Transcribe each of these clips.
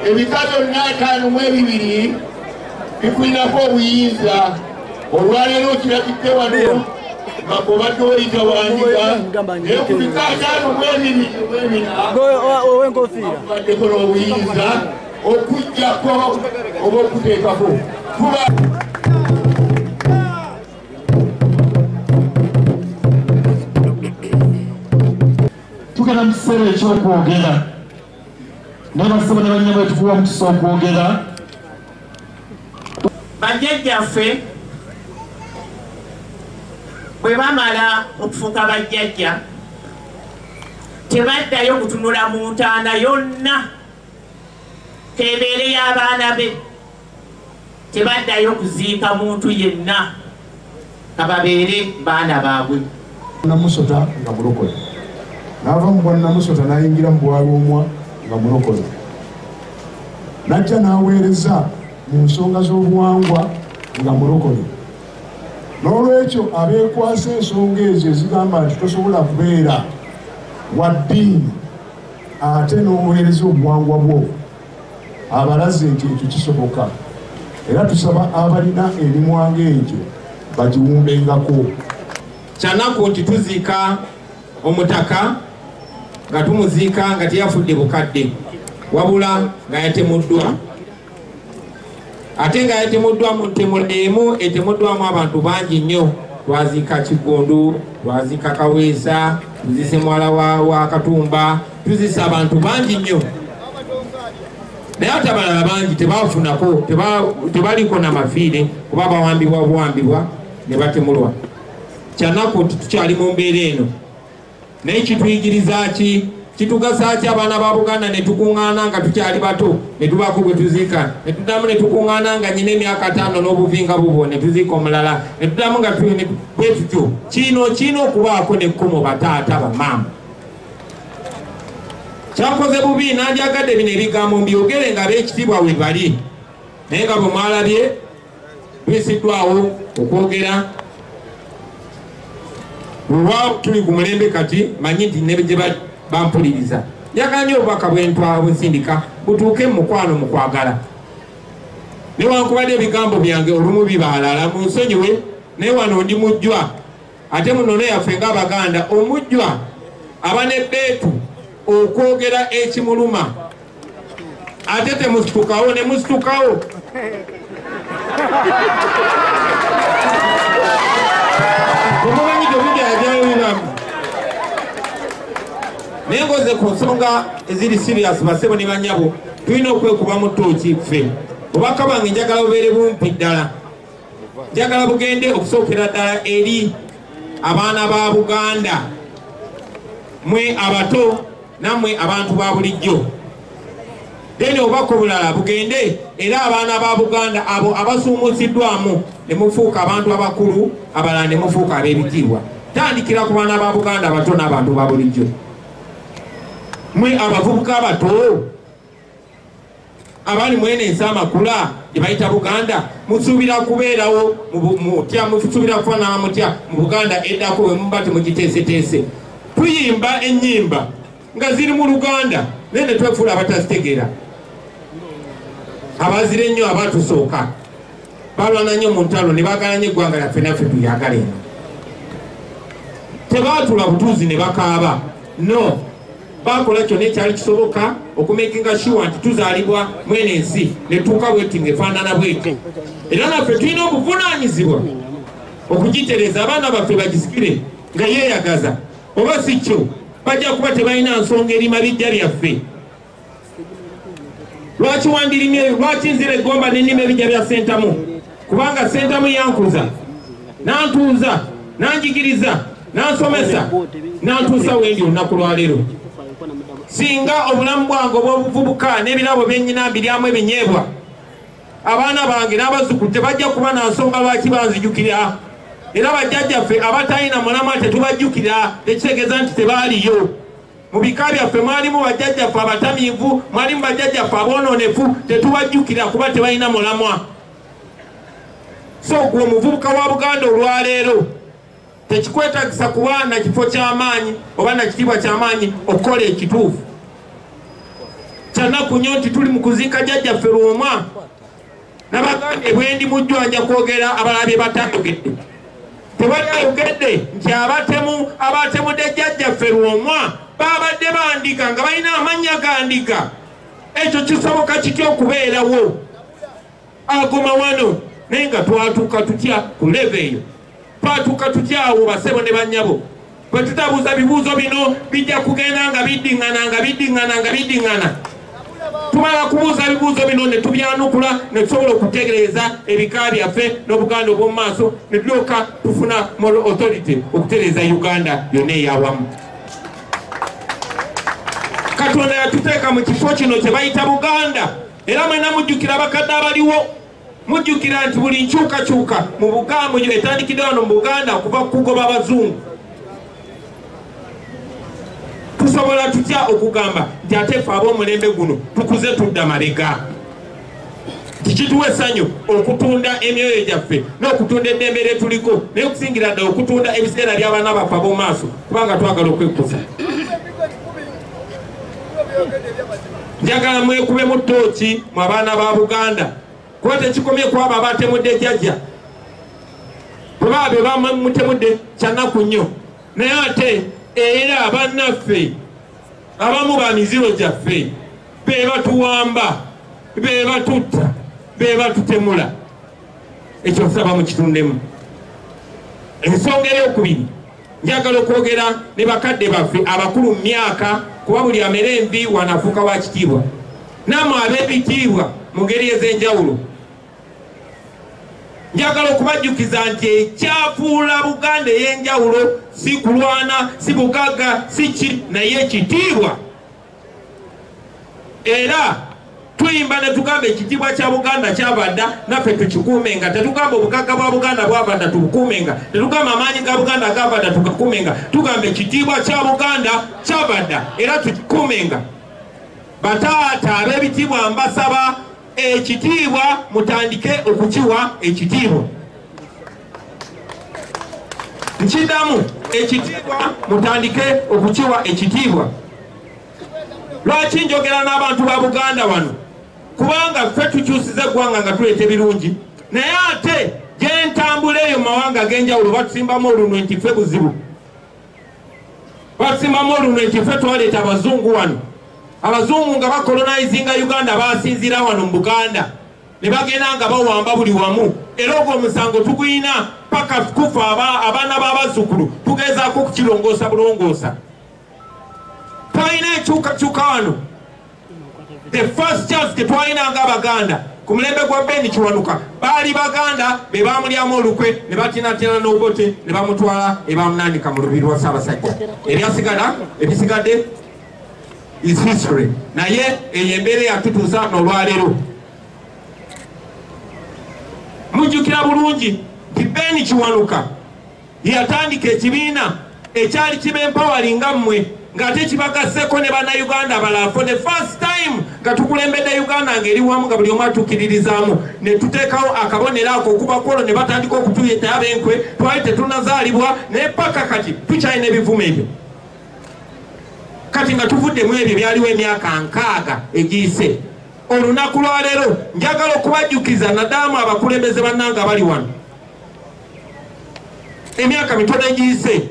ebikazo n'ataano mu ebibiri bikwinako obuyinza olwaleero kirabidde wano bakobadde oyita wandiga naye ku bika ataano mu ebibiri baddeko n'obuyinza okuggyako oba okuteekako kuba tugenda mu kiseera ekyokwogera naye basaba ne bannya bwe tukuwa omukisa okwogera bajjajjaffe bwe bamala okufuuka bajjajja tebaddayo kutunula mu ntaana yonna kebeere y'abaana be tebaddayo kuziika muntu yenna kababeere baana baabwe namusota nga mulokole n'ava mu bwa namusota n'ayingira mu bwalumwa nga mulokole najja n'aweereza mu nsonga z'obuwangwa nga mulokole n'olwekyo abeekwasa ensonga ezo ezigamba nti tosobola kubeera wa ddiini ate n'oweereza obuwangwa bwo abalaze nti ekyo kisoboka era tusaba abalina emimwa ng'egyo bagiwumbengako kyanaku nti tuziika omutaka nga tumuziika nga teyafudde bukadde wabula nga yatemuddwa ate nga yatemuddwa mu ntemu emu etemuddwamu abantu bangi nnyo twaziika Kigundu twaziika Kaweesa tuzise mwala wa Katumba tuzise abantu bangi nnyo naye ate abalala bangi tebafunako tebaliko na mafiire kuba bawambibwa buwambibwa ne batemulwa kyanaku nti tukyali mu mbeera eno naye kituyigiriza ki kitugasa ki abaana ba Buganda ne tukuŋŋaana nga tukyali bato ne tubaako gwe tuziika ne tuddamu ne tukuŋŋaana nga nyina emyaka 5 n'obuvinga bubo ne tuziika omulala ne tuddamu nga bwe tutyo kiina okubaako nekkomo bataata bamaama kyakoze bubi nandyagadde bino ebigambo mbyogere nga ab'ekitiibwa we bali naye nga bwe mwalabye twisiddwawo okwogera lwa tuli ku mulembe kati manyi nti ne gye bampuliriza njagala nnyo obubaka bwensindika butuuke mu mukwano mu kwagala newankubadde ebigambo byange olumu bibaalala munsonyiwe naye wano ndi mujjwa ate munono yaffe ng'Abaganda omujjwa aba nebbeetu okwogera ekimuluma ate temusitukawo ne musitukawo naye ngoze ku nsonga eziri sirias basebo ne banyabo tulina okwekuba mu ttooki ffe obubaka bwange njagala bubeere bumpi ddala njagala bugende okusookera ddala eri abaana ba Buganda mwe abato nammwe abantu ba bulijjo deni obubaka obulala bugende era abaana ba Buganda abo abasuumuusiddwamu ne mufuuka abantu abakulu abalala ne mufuuka ab'ebitiibwa tandikira ku baana ba Buganda abato n'abantu ba bulijjo. Mwe abavubuka abato abali mwene ensi amakula gye bayita Buganda musuubira kubeerawo mutya musuubira kufaanana mutya mu Buganda eddako bwe muba temugiteeseteese. Tuyimba ennyimba nga ziri mu Luganda naye ne twefuula abatazitegeera. Abazira ennyo abatusooka balwana nnyo mu ntalo ne baagala nnyo eggwanga lyaffe naffe tuyagala eno. Tebaatula butuuzi ne bakaaba, no, bakola kyonna ekyali kisoboka okumakinga sure nti tuzaalibwa mwene ensi netuuka bweti ng'efaanana bweti. Era naffe tulina obuvunaanyizibwa okugitereeza abaana baffe bagisikire nga yeeyagaza, oba si kyo bajja kuba tebalina nsonga erima bijja byaffe. Lwaki wandirimye, lwaki nzira eggomba n'ennima ebijja bya Sentamu? Kubanga Sentamu yankuza, nantuuza, nanjigiriza, nansomesa, nantuusa wendi olunaku lwaleero. Singa obulamu bwange obw'obuvubuka n'ebirabo byennyina mbiryamu ebinyeebwa, abaana bange n'abazzukulu tebajja kuba na nsonga lwaki banzijukira. Era bajjajjaffe abatalina mulamwa tetubajjukira, tekitegeeza nti tebaaliyo. Mu bika byaffe mwalimu bajjajjaffe abatamiivu, mwalimu bajjajjaffe aboononefu, tetubajjukira kuba tebalina mulamwa. So gwe omuvubuka wa Buganda olwaleero tekikwetagisa kuba na kifo ky'amaanyi oba na kitiibwa ky'amaanyi okukola ekituufu. Kyannaku nnyo nti tuli mu kuziika jjajjaffe Lwomwa, n'Abaganda bwendi mujjwanja kwogera abalala bye batayogedde. Tewali ayogedde nti abatemudde jjajjaffe Lwomwa babadde bandika nga balina amannya gandika. Ekyo kisoboka kitya okubeerawo? Agoma wano naye nga twatuuka tutya ku leve eyo? Twatuuka tutya awo basebo ne bannyabo? Bwe tutabuuza bibuuzo bino bijja kugenda nga biddiŋŋana. Tumala kubuuza bibuuzo bino ne tubyanukula ne tusobola okutegeereza ebika byaffe n'Obuganda obw'omu maaso ne tulyoka tufuna moral authority okutereeza Uganda yonna ey'awamu. Katonda yatuteeka mu kifo kino kye bayita Buganda, era mwena mujjukira abakadde abaliwo, mujjukira nti buli nkyukakyuka mu Buganda etandikidde wano mu Buganda kuva kugoba Abazungu. Tusobola tutya okugamba nti ate ffe ab'omulembe guno tukuze tudda mabega? Tikituwa essanyu okutunda emyoyo gyaffe n'okutunda eddembe lye tuliko, naye okusingira ddala okutunda ebiseera by'abaana baffe ab'omu maaso kubanga twagala okwekuza. Njagala mwekubemu ttooki mu abaana ba Buganda, kuba tekikomye ku abo abatemudde jjajja. Bwe baba be bamutemudde kyannaku nnyo, naye ate era bannaffe abamu ba miziro gyaffe be batuwamba, be batutta, be batutemula. Ekyo nsaba mukitundemu. Ensonga ey'okubiri, njagala okwogera ne bakadde baffe abakulu mu myaka, kuba buli amera envi wanafuuka wa kitiibwa. Nammwe ab'ebitiibwa mu ngeri ez'enjawulo, njagala okubajjukiza nti ekyafuula Buganda ey'enjawulo si kulwana, si bugagga, si ki, naye ekitiibwa. Era tuyimba ne tugamba ekitiibwa kya Buganda kyabadda, naffe tukikuumenga. Tetugamba obugagga bwa Buganda bwabadda tubukuumenga, tetugamba amaanyi ga Buganda gabadda tugakuumenga. Tugamba ekitiibwa kya Buganda kyabadda era tukikuumenga. Bataata ab'ebitiibwa mbasaba ekitiibwa mutandike okukiwa ekitiibwa. Nkiddamu, ekitiibwa mutandike okukiwa ekitiibwa. Lwaki njogera n'abantu ba Buganda wano? Kubanga ffe tukyusiza eggwanga nga tuleeta ebirungi, naye ate gye ntambula eyo mu mawanga ag'enjawulo batusimbamu olunwe nti ffe buzibu. Batusimbamu olunwe nti ffe twaleeta Abazungu wano. Abazungu nga bakolonizinga Uganda basinziira wano mu Buganda ne bagenda nga bawamba buli wamu. Era ogwo omusango tuguyina paka kufa abaana b'abazzukulu tugezaako okukirongoosa bulongoosa. Twalina enkyukakyuka wano. The first chance ke twalina nga Abaganda ku mulembe gwa Ben Kiwanuka baali Baganda be baamulyamu olukwe ne batinatina n'obote ne bamutwala ne bamunaanika mu lubiri lwa Ssaabasajja. Ebisigadde is history. Naye eyo embeera yatutuusa n'olwaleero. Mujjukira bulungi nti Ben Kiwanuka yatandika ekibiina ekyali kibempoweringa mmwe ng'ate kibagasseko ne bannayuganda abalala for the first time nga tukulembedde Uganda ng'eri wamu nga buli omu atuukiririzaamu ne tuteekawo akabonero ako okubakwolwo ne batandika okutuyita ab'enkwe twali tetunazaalibwa naye paka kati tukyalina ebivumu ebyo kati nga tuvuddemu ebyo byaliwo emyaka 6 egiyise. Olunaku lwaleero njagala okubajjukiza naddaamu abakulembeze bannanga bali wano emyaka mitono egiyise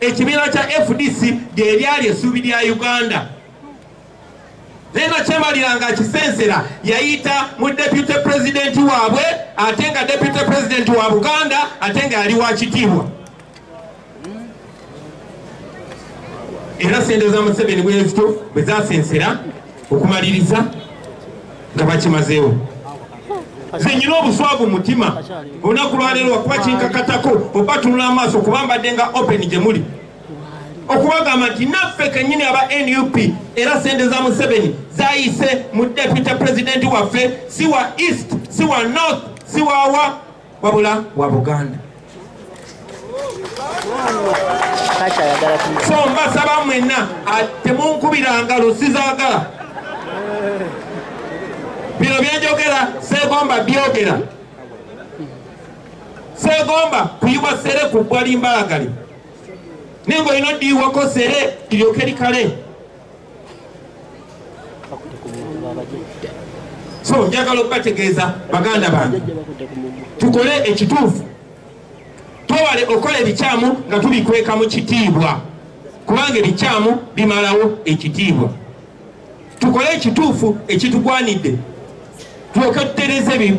ekibiina kya FDC lyeryali essuubi lya Uganda naye nakyemalira nga akisensera yayita mu deputy president waabwe ate nga deputy president wa Buganda ate nga yali wa kitiibwa era sente za Museveni bwezito bwe zasensera okumaliriza nga bakimazeewo. Nze nyina obuswavu mutima olunaku lwaleero wakuba kinkakatako oba tunula amaaso kuba mbadde nga open gye muli okubagamba nti naffe kennyini aba NUP era sente za Museveni zayise mu deputy president waffe si wa east si wa north si wawa wabula wa Buganda. So mbasaba mwenna temunkubira lusizaagala bino byenjogera segomba byogera segomba kuyibwa sere ku bbwali mbalagali ningo ino diwako sere liryoke likale. So njagala okubategeeza baganda bange tukole ekituufu twewale okola ebikyamu nga tubikweka mu kitiibwa kubanga ebikyamu bimalawo ekitiibwa. Tukole ekituufu ekitugwanidde tulyoke tutereze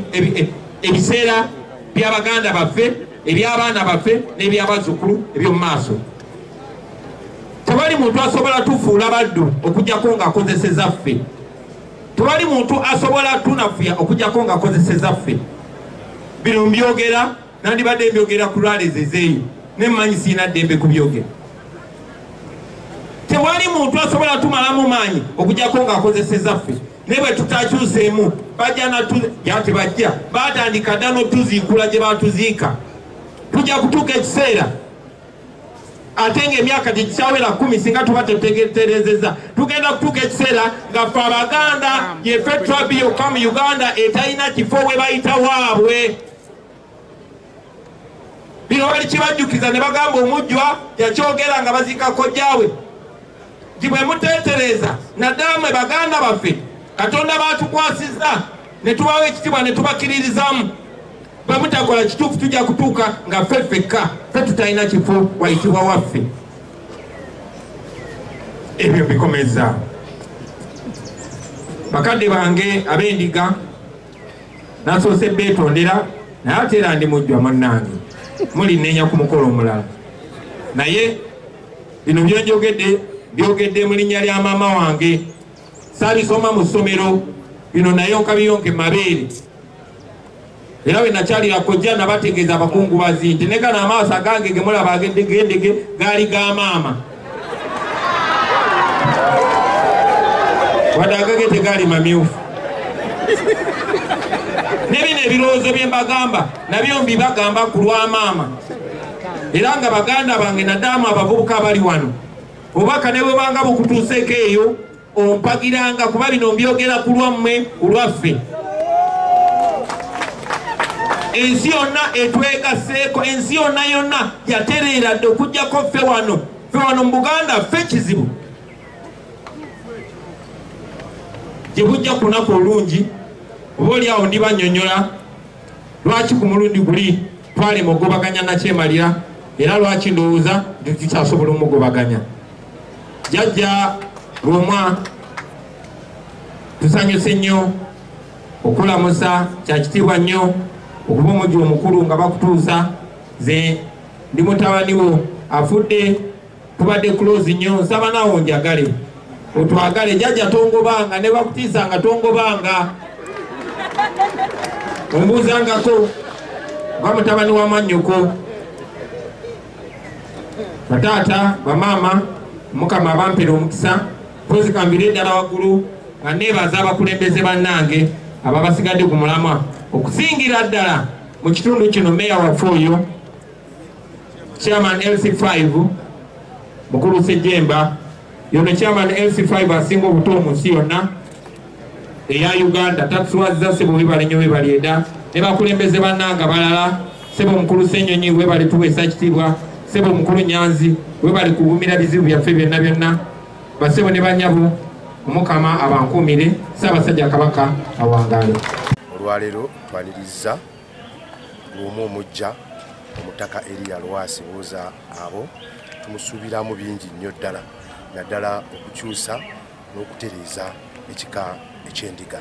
ebiseera by'abaganda baffe eby'abaana baffe n'ebyabazzukulu eby'omu maaso. Tewali muntu asobola tufuula baddu okugjako ng'akozeseza ffe. Tewali muntu asobola tunafuya okugjako ng'akozeseza ffe. Bino mbyogera nandibadde mbyogera ku lwalezezeeyo nemmanyi siina ddembe kubyogera. Tewali muntu asobola tumalamu maanyi okugjako ng'akozeseza ffe naye bwe tutakyuseemu bajja yate bajja baatandika dda n'otuziikula gye baatuziika. Tujja kutuuka ekiseera ate ng'emyaka tekikyawera 10 singa tuba tetutegerezeza tugenda kutuuka ekiseera nga ffe Abaganda yeffe trabi yokka mu Uganda etalina kifo we bayita waabwe. Bino bali kibajjukiza ne bagamba omujjwa yakyogera nga baziika kojjaawe nti bwe muteetereza naddala mwe baganda baffe Katonda baatukwasizza ne tubawo ekitiibwa ne tubakiririzaamu bwe mutakola kituufu tujja kutuuka nga ffe ffekka ffe tutalina kifo wayitibwa waffe. Ebyo bikomeza bakadde bange ab'endiga nasoose beetondera naye ate era ndi mujjwa munnange mulineenya ku mukolo omulala naye bino byogedde mu linnya lya maama wange saabisoma mu ssomero bino naye okabiyonke mabeere era bwe nakyalira kojja nabategeeza abakungubazi nti ne gano amaaso agange ge mulaba agendege gaali ga maama wadde agage tegaali mamyufu. Ne bino ebirowoozo bye mbagamba nabyo mbibagamba ku lwa maama era nga baganda bange naddaamu abavubuka abali wano obubaka ne bwe banga bukutuuseeko eyo ompagiranga kuba bino mbyogera ku lwammwe olwaffe. Ensi yonna etwegaseeko ensi yonna yatereera dde okuggyako ffe wano mu Buganda ffe kizibu gye bujja ku lunaku olungi oba oli awo ndibanyonyola lwaki ku mulundi guli twalema ogobaganya nakyemalira era lwaki ndowooza nti tukyasobola omugobaganya. Jjajja Lwomwa tusanyuse nnyo okulamusa kyakitiibwa nnyo okuba omujju omukulu nga bakutuusa ze ndi mutabani wo afudde tubadde close nnyo nsaba naawo njagale otwagale jjajja tongobanga ne bakutiisanga tongobanga ombuuzangako nga mutabani wa mannyoko bataata bamaama Mukama abampera omukisa pozikambire eddala waggulu nga neebaza abakulembeze bannange ababasigadde ku mulamwa okusingira ddala mu kitundu kino meeya waffe oyo chairman LC5 mukulu Sejemba yono chairman LC5 asinga obuto mu nsi yonna eya Uganda tatuswaza sebo webale nnyo webale eda ne bakulembeze bannanga balala sebo mukulu Senyonyi webale tuweesa kitibwa sebo mukulu Nyanzi webale kugumira bizibu byaffe byonna byonna basebo ne banyabo omukama abankumire Ssaabasajja Kabaka awangaale. Olwaleero twaniriza lumu omujja omutaka Elia Lwasi Buuza abo tumusuubiramu bingi nnyo ddala naddala okukyusa n'okutereeza ekika eky'endiga.